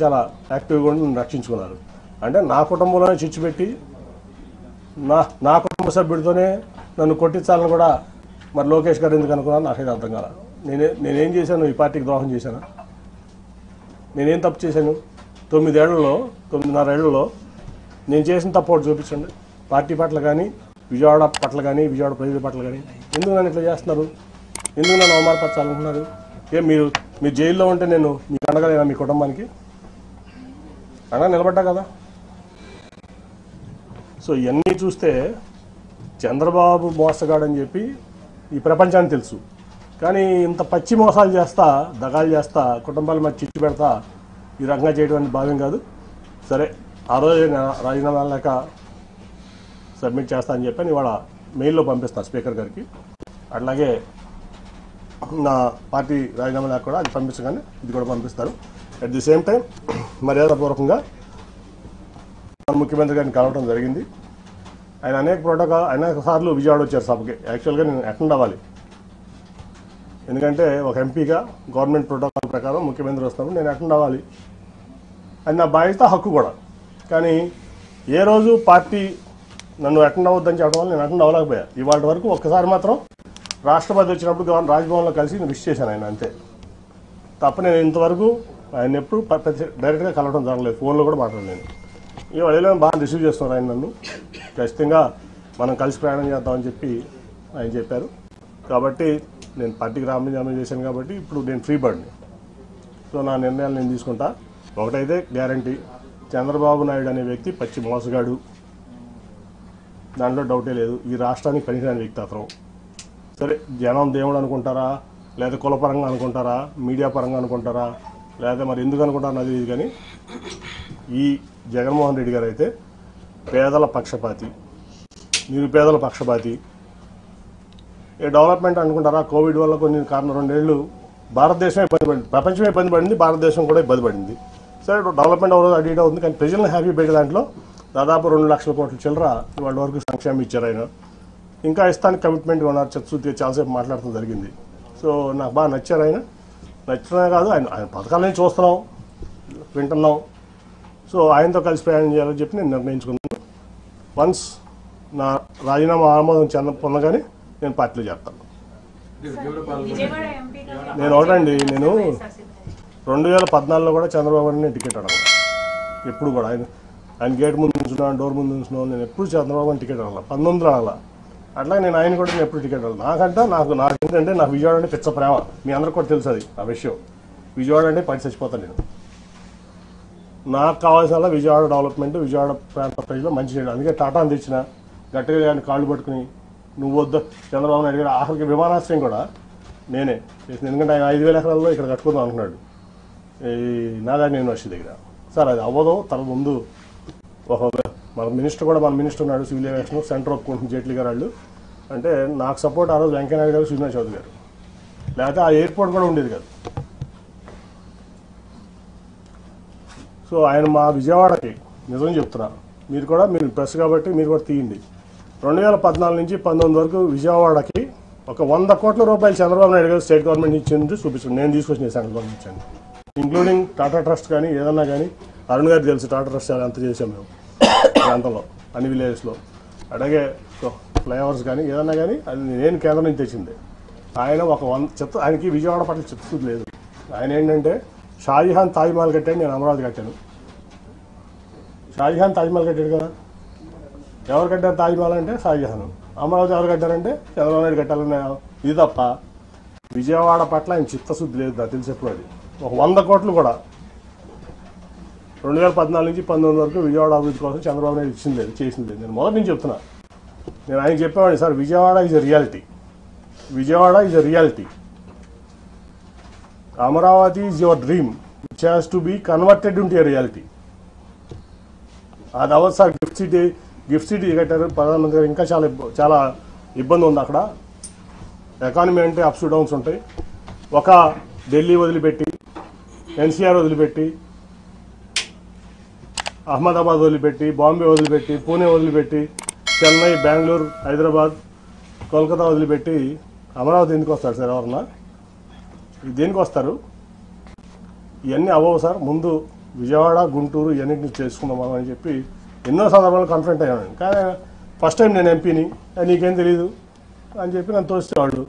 చాలా యాక్టివ్గా ఉండి నన్ను రక్షించుకున్నారు. అంటే నా కుటుంబంలోనే చిచ్చు పెట్టి నా కుటుంబ సభ్యుడితోనే నన్ను కొట్టించాలని కూడా మరి లోకేష్ గారు ఎందుకు అనుకున్నాను నాకైతే అర్థం కాల. నేనేం చేశాను? ఈ పార్టీకి ద్రోహం చేశాను? నేనేం తప్పు చేశాను? 9.5 ఏళ్లలో నేను చేసిన తప్పు ఒకటి చూపించండి. పార్టీ పట్ల కానీ, విజయవాడ పట్ల కానీ, విజయవాడ ప్రజల పట్ల కానీ. ఎందుకు నన్ను ఇట్లా చేస్తున్నారు? ఎందుకు నన్ను అవమానపరచాలనుకుంటున్నారు? మీరు జైల్లో ఉంటే నేను మీకు అండగలేనా? మీ కుటుంబానికి అండగా నిలబడ్డా కదా. సో ఇవన్నీ చూస్తే చంద్రబాబు మోసగాడని చెప్పి ఈ ప్రపంచానికి తెలుసు. కానీ ఇంత పచ్చి మోసాలు చేస్తా, దగాలు చేస్తా, కుటుంబాల మధ్య చిచ్చు పెడతా ఈ రకంగా చేయడం భావ్యం కాదు. సరే, ఆ రోజు రాజీనామా లేక సబ్మిట్ చేస్తా అని చెప్పి ఇవాళ మెయిల్లో పంపిస్తాను స్పీకర్ గారికి. అట్లాగే నా పార్టీ రాజీనామా లేక కూడా అది పంపించగానే ఇది కూడా పంపిస్తారు. అట్ ది సేమ్ టైం మర్యాదపూర్వకంగా ముఖ్యమంత్రి గారిని కలవడం జరిగింది. ఆయన అనేక సార్లు విజయవాడ వచ్చారు సభకి. యాక్చువల్గా నేను అటెండ్ అవ్వాలి, ఎందుకంటే ఒక ఎంపీగా గవర్నమెంట్ ప్రోటోకాల్ ప్రకారం ముఖ్యమంత్రి వస్తున్నప్పుడు నేను అటెండ్ అవ్వాలి. అది నా బాధ్యత, హక్కు కూడా. కానీ ఏ రోజు పార్టీ నన్ను అటెండ్ అవ్వద్దని చెప్పడం వల్ల నేను అటెండ్ అవ్వలేకపోయా. ఇవాళ వరకు ఒక్కసారి మాత్రం రాష్ట్రపతి వచ్చినప్పుడు రాజ్భవన్లో కలిసి నేను విష్ చేశాను ఆయన, అంతే తప్ప నేను ఇంతవరకు ఆయన ఎప్పుడు డైరెక్ట్గా కలవడం జరగలేదు, ఫోన్లో కూడా మాట్లాడలేదు. ఇవాళ బాగా రిసీవ్ చేస్తున్నారు ఆయన నన్ను. ఖచ్చితంగా మనం కలిసి ప్రయాణం చేద్దామని చెప్పి ఆయన చెప్పారు. కాబట్టి నేను పార్టీకి రాజీనామా చేశాను కాబట్టి ఇప్పుడు నేను ఫ్రీ బర్డ్ని. సో నా నిర్ణయాలు నేను తీసుకుంటా. ఒకటైతే గ్యారంటీ, చంద్రబాబు నాయుడు అనే వ్యక్తి పచ్చి మోసగాడు, దాంట్లో డౌటే లేదు. ఈ రాష్ట్రానికి పనికిరాని వ్యక్తి అతను. సరే, జనం దేవుడు అనుకుంటారా, లేదా కులపరంగా అనుకుంటారా, మీడియా పరంగా అనుకుంటారా, లేదా మరి ఎందుకు అనుకుంటారో అది కానీ ఈ జగన్మోహన్ రెడ్డి గారు అయితే పేదల పక్షపాతి, నిరుపేదల పక్షపాతి. ఏ డెవలప్మెంట్ అనుకుంటారా? కోవిడ్ వల్ల కొన్ని కారణం 2 ఏళ్ళు భారతదేశమే ఇబ్బంది పడింది, ప్రపంచమే ఇబ్బంది పడింది, భారతదేశం కూడా ఇబ్బంది పడింది. సరే, డెవలప్మెంట్ అవ్వదు, అటు ఇటు అవుతుంది. కానీ ప్రజలను హ్యాపీ పెట్టే దాంట్లో దాదాపు 2 లక్షల కోట్ల చిల్లర ఇవాళ వరకు సంక్షేమం ఇచ్చారు ఆయన. ఇంకా ఇస్తానికి కమిట్మెంట్గా ఉన్నారు. చర్చ చాలాసేపు మాట్లాడటం జరిగింది. సో నాకు బాగా నచ్చారు ఆయన. నచ్చడమే కాదు, ఆయన పథకాలని చూస్తున్నాం, వింటున్నాం. సో ఆయనతో కలిసి ప్రయాణం చేయాలని చెప్పి నేను నిర్ణయించుకున్నాను. వన్స్ నా రాజీనామా ఆమోదం పొందగానే నేను పార్టీలో చేస్తాను. నేను ఒకటండి, నేను 2014లో కూడా చంద్రబాబు గారిని టికెట్ అడగను. ఎప్పుడు కూడా ఆయన గేట్ ముందు ఉంచున్నాను, డోర్ ముందు ఉంచున్నాను. నేను ఎప్పుడు చంద్రబాబు గారిని టికెట్ అడగల, 19లో అడగల. అట్లాగే నేను ఆయన కూడా ఎప్పుడు టికెట్ అడగను. నాకు ఏంటంటే నాకు విజయవాడ అంటే పిచ్చ ప్రేమ. మీ అందరికి కూడా తెలుసు అది, ఆ విషయం. విజయవాడ అంటే పడి చచ్చిపోతాను నేను. నాకు కావాల్సిన విజయవాడ డెవలప్మెంట్, విజయవాడ ప్రాంత ప్రజలు మంచి చేయడం. అందుకే టాటాను తెచ్చిన, గట్టిగా ఆయన కాళ్ళు పట్టుకుని నువ్వు వద్దు చంద్రబాబు నాయుడు గారు. ఆఖరికి విమానాశ్రయం కూడా నేనే చేసిన. ఎందుకంటే ఆయన 5,000 ఎకరాల్లో ఇక్కడ కట్టుకుందాం అనుకున్నాడు ఈ నాగార్జున యూనివర్సిటీ దగ్గర. సార్ అది అవ్వదు, తన ముందు మన మినిస్టర్ ఉన్నాడు సివిల్ ఏవియేషన్, సెంటర్ ఒప్పుకుంటుంది జైట్లీ గారు వాళ్ళు. అంటే నాకు సపోర్ట్ ఆ రోజు వెంకయ్యనాయుడు గారు, శ్రీనివాస్ చౌదరి గారు. లేకపోతే ఆ ఎయిర్పోర్ట్ కూడా ఉండేది కాదు. సో ఆయన మా విజయవాడకి నిజం చెప్తున్నా, మీరు ప్రెస్ కాబట్టి మీరు కూడా తీయండి. 2014 నుంచి 19 వరకు విజయవాడకి ఒక 100 కోట్ల రూపాయలు చంద్రబాబు నాయుడు గారు స్టేట్ గవర్నమెంట్ ఇచ్చింది చూపించండి. నేను తీసుకొచ్చిన సెంట్రల్ గవర్నమెంట్ ఇచ్చాను, ఇంక్లూడింగ్ టాటా ట్రస్ట్ కానీ ఏదన్నా కానీ. అరుణ్ గారికి తెలుసు టాటా ట్రస్ట్ ఎంత చేసాం మేము ప్రాంతంలో, అన్ని విలేజెస్లో. అలాగే ఫ్లైఓవర్స్ కానీ ఏదన్నా కానీ అది నేను కేంద్రం నుంచి తెచ్చింది. ఆయన ఆయనకి విజయవాడ పట్ల చిత్తశుద్ధి లేదు. ఆయన ఏంటంటే షాజహాన్ తాజ్మహల్ కట్టాడు, నేను అమరావతి కట్టాను. షాజహాన్ తాజ్మహల్ కట్టాడు కదా, ఎవరు కట్టారు తాజ్మహల్ అంటే షాజహాన్. అమరావతి ఎవరు కట్టారంటే చంద్రబాబు నాయుడు కట్టాలన్న ఇది తప్ప విజయవాడ పట్ల ఆయన చిత్తశుద్ధి లేదు. నాకు తెలిసి ఎప్పుడు అది ఒక 100 కోట్లు కూడా 2014 నుంచి 19 వరకు విజయవాడ అభివృద్ధి కోసం చంద్రబాబు నాయుడు ఇచ్చింది లేదు, చేసింది లేదు. నేను మొదటి నుంచి చెప్తున్నా. నేను ఆయన చెప్పేవాడిని, sir Vijayawada is a reality, Vijayawada is a reality. Amaravati is your dream which has to be converted into a reality. అది అవ్వదు సార్. గిఫ్ట్ సిటీ కట్టారు ప్రధానమంత్రి గారు, ఇంకా చాలా ఇబ్బంది ఉంది అక్కడ. ఎకానమీ అంటే అప్స్ డౌన్స్ ఉంటాయి. ఒక ఢిల్లీ వదిలిపెట్టి, ఎన్సీఆర్ వదిలిపెట్టి, అహ్మదాబాద్ వదిలిపెట్టి, బాంబే వదిలిపెట్టి, పూణే వదిలిపెట్టి, చెన్నై, బెంగళూరు, హైదరాబాద్, కోల్కతా వదిలిపెట్టి అమరావతి ఎందుకు వస్తారు సార్? ఎవరన్నా దేనికి వస్తారు? ఇవన్నీ అవ్వవు సార్. ముందు విజయవాడ గుంటూరు ఇవన్నింటిని చేసుకుందాం మనం అని చెప్పి ఎన్నో సందర్భాలు కన్ఫరెంట్ అయ్యాను. కానీ ఫస్ట్ టైం నేను ఎంపీని, నీకేం తెలియదు అని చెప్పి నన్ను తోస్తే వాళ్ళు.